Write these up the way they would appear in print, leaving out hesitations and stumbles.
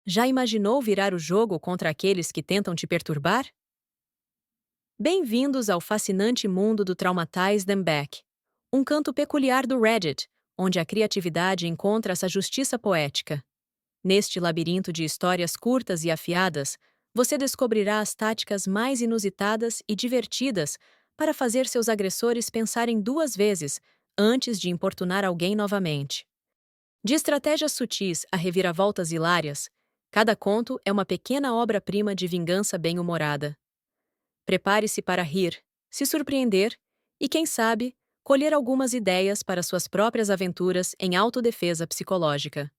Já imaginou virar o jogo contra aqueles que tentam te perturbar? Bem-vindos ao fascinante mundo do Traumatize Them Back, um canto peculiar do Reddit, onde a criatividade encontra essa justiça poética. Neste labirinto de histórias curtas e afiadas, você descobrirá as táticas mais inusitadas e divertidas para fazer seus agressores pensarem duas vezes antes de importunar alguém novamente. De estratégias sutis a reviravoltas hilárias, cada conto é uma pequena obra-prima de vingança bem-humorada. Prepare-se para rir, se surpreender e, quem sabe, colher algumas ideias para suas próprias aventuras em autodefesa psicológica.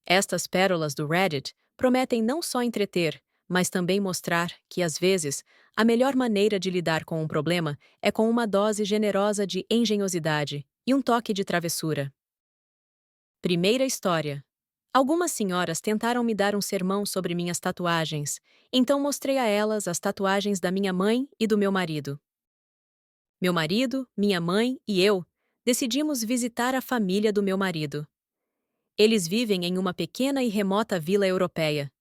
Estas pérolas do Reddit prometem não só entreter, mas também mostrar que, às vezes, a melhor maneira de lidar com um problema é com uma dose generosa de engenhosidade e um toque de travessura. Primeira história. Algumas senhoras tentaram me dar um sermão sobre minhas tatuagens, então mostrei a elas as tatuagens da minha mãe e do meu marido. Meu marido, minha mãe e eu decidimos visitar a família do meu marido. Eles vivem em uma pequena e remota vila europeia.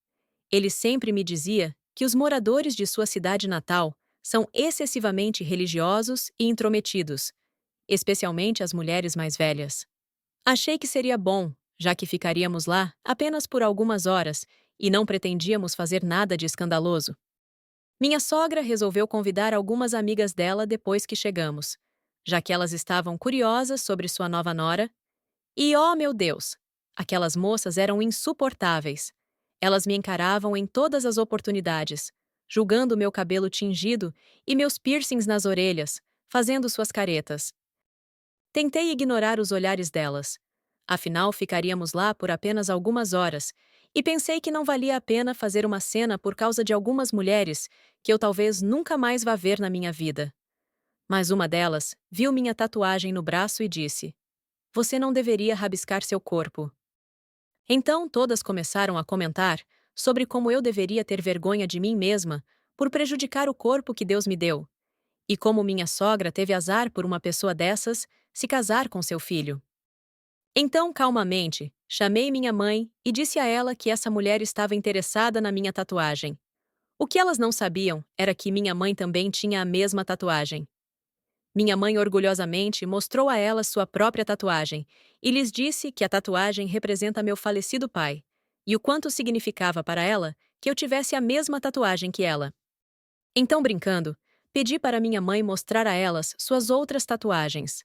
Ele sempre me dizia que os moradores de sua cidade natal são excessivamente religiosos e intrometidos, especialmente as mulheres mais velhas. Achei que seria bom, já que ficaríamos lá apenas por algumas horas e não pretendíamos fazer nada de escandaloso. Minha sogra resolveu convidar algumas amigas dela depois que chegamos, já que elas estavam curiosas sobre sua nova nora. E, oh meu Deus! Aquelas moças eram insuportáveis. Elas me encaravam em todas as oportunidades, julgando meu cabelo tingido e meus piercings nas orelhas, fazendo suas caretas. Tentei ignorar os olhares delas. Afinal, ficaríamos lá por apenas algumas horas, e pensei que não valia a pena fazer uma cena por causa de algumas mulheres que eu talvez nunca mais vá ver na minha vida. Mas uma delas viu minha tatuagem no braço e disse: "Você não deveria rabiscar seu corpo." Então todas começaram a comentar sobre como eu deveria ter vergonha de mim mesma por prejudicar o corpo que Deus me deu, e como minha sogra teve azar por uma pessoa dessas se casar com seu filho. Então, calmamente, chamei minha mãe e disse a ela que essa mulher estava interessada na minha tatuagem. O que elas não sabiam era que minha mãe também tinha a mesma tatuagem. Minha mãe orgulhosamente mostrou a elas sua própria tatuagem e lhes disse que a tatuagem representa meu falecido pai, e o quanto significava para ela que eu tivesse a mesma tatuagem que ela. Então, brincando, pedi para minha mãe mostrar a elas suas outras tatuagens.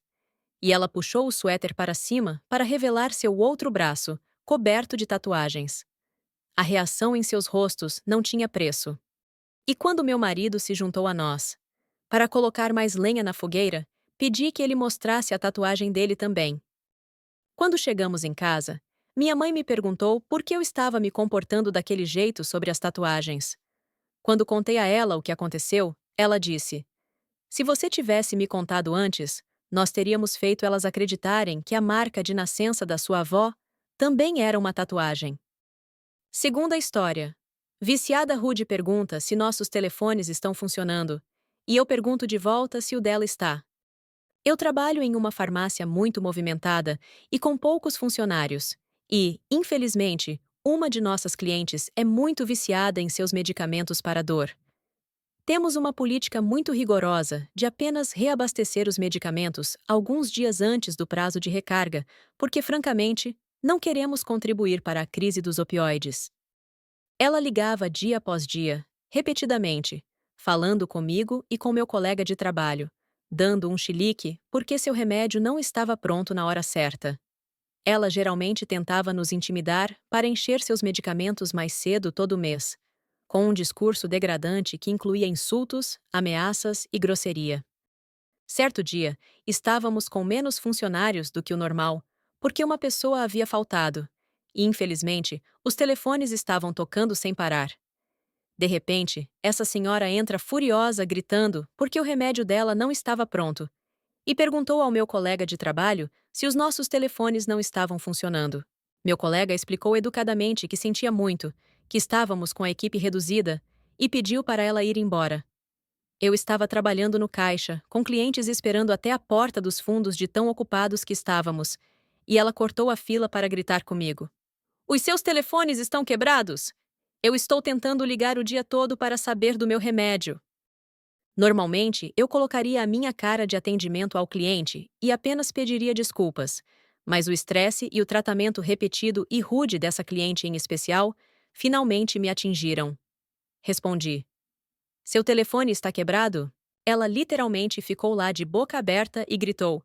E ela puxou o suéter para cima para revelar seu outro braço, coberto de tatuagens. A reação em seus rostos não tinha preço. E quando meu marido se juntou a nós, para colocar mais lenha na fogueira, pedi que ele mostrasse a tatuagem dele também. Quando chegamos em casa, minha mãe me perguntou por que eu estava me comportando daquele jeito sobre as tatuagens. Quando contei a ela o que aconteceu, ela disse: "Se você tivesse me contado antes, nós teríamos feito elas acreditarem que a marca de nascença da sua avó também era uma tatuagem." Segunda história. Viciada Rude pergunta se nossos telefones estão funcionando, e eu pergunto de volta se o dela está. Eu trabalho em uma farmácia muito movimentada e com poucos funcionários, e, infelizmente, uma de nossas clientes é muito viciada em seus medicamentos para dor. Temos uma política muito rigorosa de apenas reabastecer os medicamentos alguns dias antes do prazo de recarga, porque, francamente, não queremos contribuir para a crise dos opioides. Ela ligava dia após dia, repetidamente, falando comigo e com meu colega de trabalho, dando um chilique porque seu remédio não estava pronto na hora certa. Ela geralmente tentava nos intimidar para encher seus medicamentos mais cedo todo mês, com um discurso degradante que incluía insultos, ameaças e grosseria. Certo dia, estávamos com menos funcionários do que o normal, porque uma pessoa havia faltado, e, infelizmente, os telefones estavam tocando sem parar. De repente, essa senhora entra furiosa gritando porque o remédio dela não estava pronto, e perguntou ao meu colega de trabalho se os nossos telefones não estavam funcionando. Meu colega explicou educadamente que sentia muito, que estávamos com a equipe reduzida, e pediu para ela ir embora. Eu estava trabalhando no caixa, com clientes esperando até a porta dos fundos de tão ocupados que estávamos, e ela cortou a fila para gritar comigo. Os seus telefones estão quebrados? Eu estou tentando ligar o dia todo para saber do meu remédio. Normalmente, eu colocaria a minha cara de atendimento ao cliente e apenas pediria desculpas, mas o estresse e o tratamento repetido e rude dessa cliente em especial finalmente me atingiram. Respondi: Seu telefone está quebrado? Ela literalmente ficou lá de boca aberta e gritou: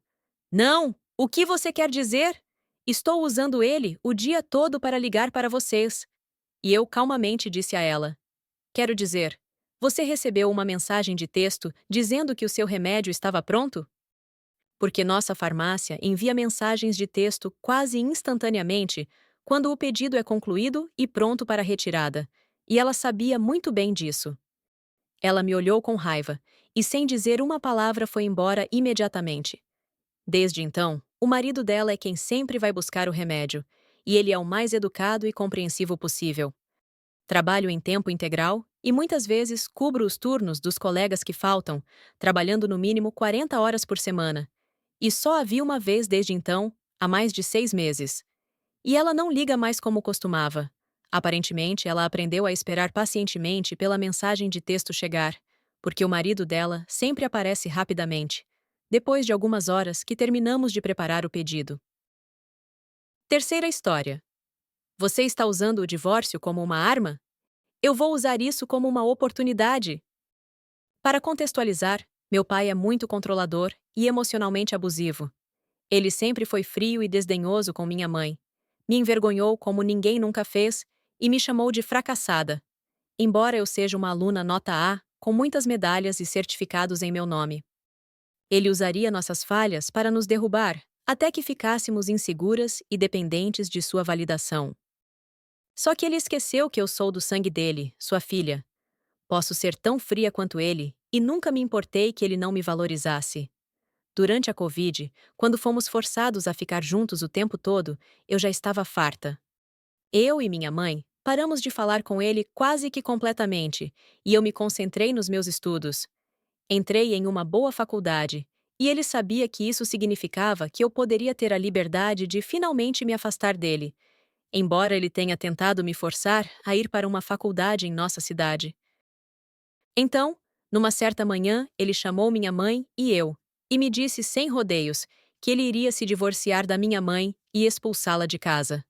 Não! O que você quer dizer? Estou usando ele o dia todo para ligar para vocês. E eu calmamente disse a ela: Quero dizer, você recebeu uma mensagem de texto dizendo que o seu remédio estava pronto? Porque nossa farmácia envia mensagens de texto quase instantaneamente quando o pedido é concluído e pronto para retirada, e ela sabia muito bem disso. Ela me olhou com raiva e, sem dizer uma palavra, foi embora imediatamente. Desde então, o marido dela é quem sempre vai buscar o remédio, e ele é o mais educado e compreensivo possível. Trabalho em tempo integral e muitas vezes cubro os turnos dos colegas que faltam, trabalhando no mínimo 40 horas por semana. E só a vi uma vez desde então, há mais de 6 meses. E ela não liga mais como costumava. Aparentemente, ela aprendeu a esperar pacientemente pela mensagem de texto chegar, porque o marido dela sempre aparece rapidamente, depois de algumas horas que terminamos de preparar o pedido. Terceira história. Você está usando o divórcio como uma arma? Eu vou usar isso como uma oportunidade. Para contextualizar, meu pai é muito controlador e emocionalmente abusivo. Ele sempre foi frio e desdenhoso com minha mãe. Me envergonhou como ninguém nunca fez e me chamou de fracassada. Embora eu seja uma aluna nota A, com muitas medalhas e certificados em meu nome. Ele usaria nossas falhas para nos derrubar, até que ficássemos inseguras e dependentes de sua validação. Só que ele esqueceu que eu sou do sangue dele, sua filha. Posso ser tão fria quanto ele, e nunca me importei que ele não me valorizasse. Durante a Covid, quando fomos forçados a ficar juntos o tempo todo, eu já estava farta. Eu e minha mãe paramos de falar com ele quase que completamente, e eu me concentrei nos meus estudos. Entrei em uma boa faculdade, e ele sabia que isso significava que eu poderia ter a liberdade de finalmente me afastar dele, embora ele tenha tentado me forçar a ir para uma faculdade em nossa cidade. Então, numa certa manhã, ele chamou minha mãe e eu, e me disse sem rodeios que ele iria se divorciar da minha mãe e expulsá-la de casa.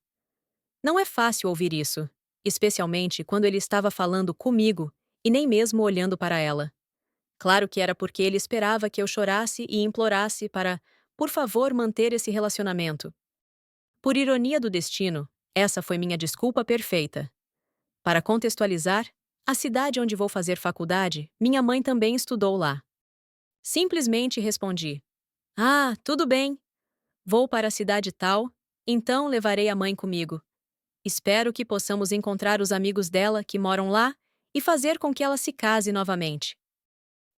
Não é fácil ouvir isso, especialmente quando ele estava falando comigo e nem mesmo olhando para ela. Claro que era porque ele esperava que eu chorasse e implorasse para, por favor, manter esse relacionamento. Por ironia do destino, essa foi minha desculpa perfeita. Para contextualizar, a cidade onde vou fazer faculdade, minha mãe também estudou lá. Simplesmente respondi: Ah, tudo bem. Vou para a cidade tal, então levarei a mãe comigo. Espero que possamos encontrar os amigos dela que moram lá e fazer com que ela se case novamente.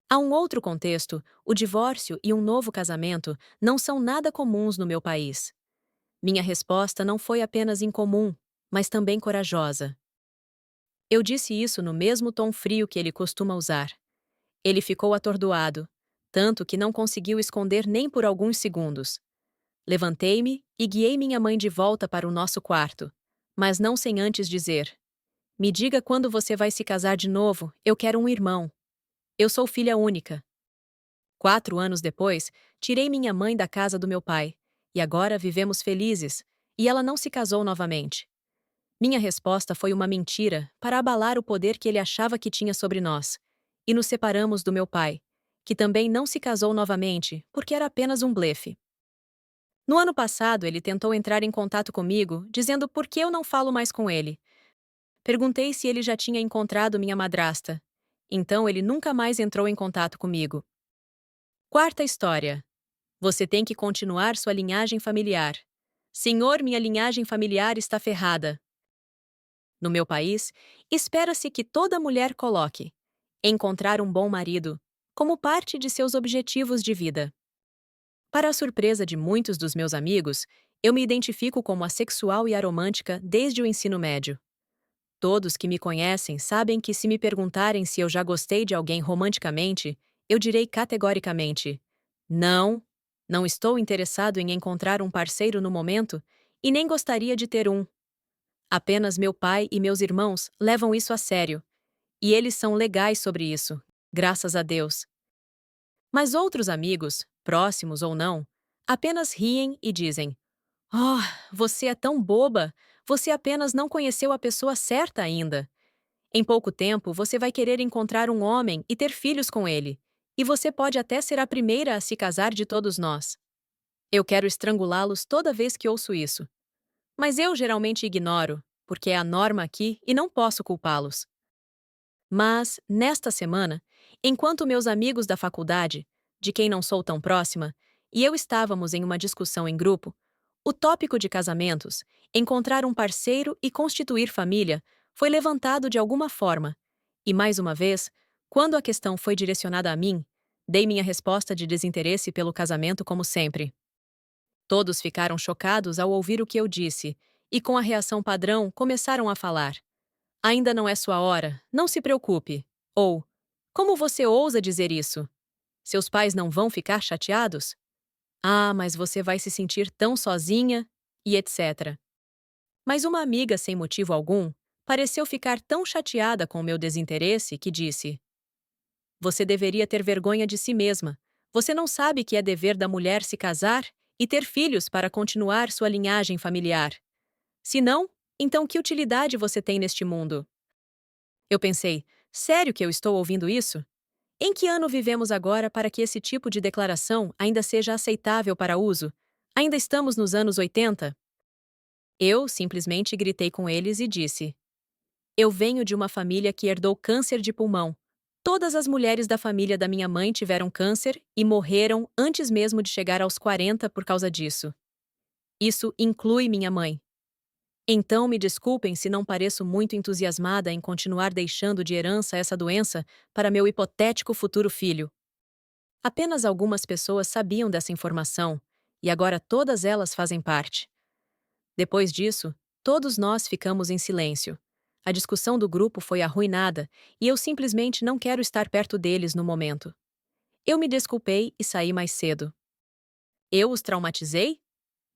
Há um outro contexto: o divórcio e um novo casamento não são nada comuns no meu país. Minha resposta não foi apenas incomum, mas também corajosa. Eu disse isso no mesmo tom frio que ele costuma usar. Ele ficou atordoado, tanto que não conseguiu esconder nem por alguns segundos. Levantei-me e guiei minha mãe de volta para o nosso quarto, mas não sem antes dizer: Me diga quando você vai se casar de novo, eu quero um irmão. Eu sou filha única. 4 anos depois, tirei minha mãe da casa do meu pai, e agora vivemos felizes, e ela não se casou novamente. Minha resposta foi uma mentira para abalar o poder que ele achava que tinha sobre nós, e nos separamos do meu pai, que também não se casou novamente porque era apenas um blefe. No ano passado, ele tentou entrar em contato comigo, dizendo por que eu não falo mais com ele. Perguntei se ele já tinha encontrado minha madrasta. Então ele nunca mais entrou em contato comigo. Quarta história. Você tem que continuar sua linhagem familiar. Senhor, minha linhagem familiar está ferrada. No meu país, espera-se que toda mulher coloque encontrar um bom marido como parte de seus objetivos de vida. Para a surpresa de muitos dos meus amigos, eu me identifico como assexual e aromântica desde o ensino médio. Todos que me conhecem sabem que se me perguntarem se eu já gostei de alguém romanticamente, eu direi categoricamente: não, não estou interessado em encontrar um parceiro no momento e nem gostaria de ter um. Apenas meu pai e meus irmãos levam isso a sério. E eles são legais sobre isso, graças a Deus. Mas outros amigos, próximos ou não, apenas riem e dizem: Oh, você é tão boba! Você apenas não conheceu a pessoa certa ainda. Em pouco tempo, você vai querer encontrar um homem e ter filhos com ele. E você pode até ser a primeira a se casar de todos nós. Eu quero estrangulá-los toda vez que ouço isso. Mas eu geralmente ignoro, porque é a norma aqui e não posso culpá-los. Mas, nesta semana, enquanto meus amigos da faculdade, de quem não sou tão próxima, e eu estávamos em uma discussão em grupo, o tópico de casamentos, encontrar um parceiro e constituir família, foi levantado de alguma forma. E mais uma vez, quando a questão foi direcionada a mim, dei minha resposta de desinteresse pelo casamento como sempre. Todos ficaram chocados ao ouvir o que eu disse, e com a reação padrão começaram a falar. Ainda não é sua hora, não se preocupe. Ou, como você ousa dizer isso? Seus pais não vão ficar chateados? Ah, mas você vai se sentir tão sozinha, e etc. Mas uma amiga, sem motivo algum, pareceu ficar tão chateada com o meu desinteresse que disse: Você deveria ter vergonha de si mesma. Você não sabe que é dever da mulher se casar e ter filhos para continuar sua linhagem familiar. Se não, então que utilidade você tem neste mundo? Eu pensei, sério que eu estou ouvindo isso? Em que ano vivemos agora para que esse tipo de declaração ainda seja aceitável para uso? Ainda estamos nos anos 80? Eu simplesmente gritei com eles e disse: Eu venho de uma família que herdou câncer de pulmão. Todas as mulheres da família da minha mãe tiveram câncer e morreram antes mesmo de chegar aos 40 por causa disso. Isso inclui minha mãe. Então me desculpem se não pareço muito entusiasmada em continuar deixando de herança essa doença para meu hipotético futuro filho. Apenas algumas pessoas sabiam dessa informação, e agora todas elas fazem parte. Depois disso, todos nós ficamos em silêncio. A discussão do grupo foi arruinada e eu simplesmente não quero estar perto deles no momento. Eu me desculpei e saí mais cedo. Eu os traumatizei?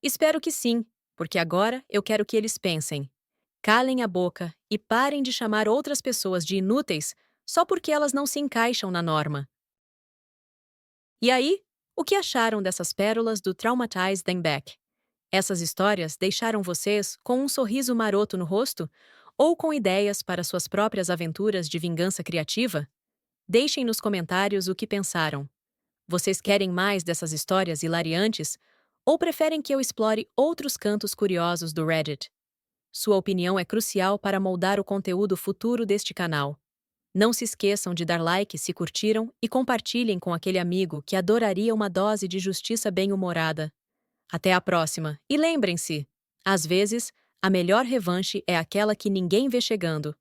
Espero que sim, porque agora eu quero que eles pensem. Calem a boca e parem de chamar outras pessoas de inúteis só porque elas não se encaixam na norma. E aí, o que acharam dessas pérolas do Traumatize Them Back? Essas histórias deixaram vocês com um sorriso maroto no rosto ou com ideias para suas próprias aventuras de vingança criativa? Deixem nos comentários o que pensaram. Vocês querem mais dessas histórias hilariantes ou preferem que eu explore outros cantos curiosos do Reddit? Sua opinião é crucial para moldar o conteúdo futuro deste canal. Não se esqueçam de dar like se curtiram e compartilhem com aquele amigo que adoraria uma dose de justiça bem-humorada. Até a próxima, e lembrem-se: às vezes, a melhor revanche é aquela que ninguém vê chegando.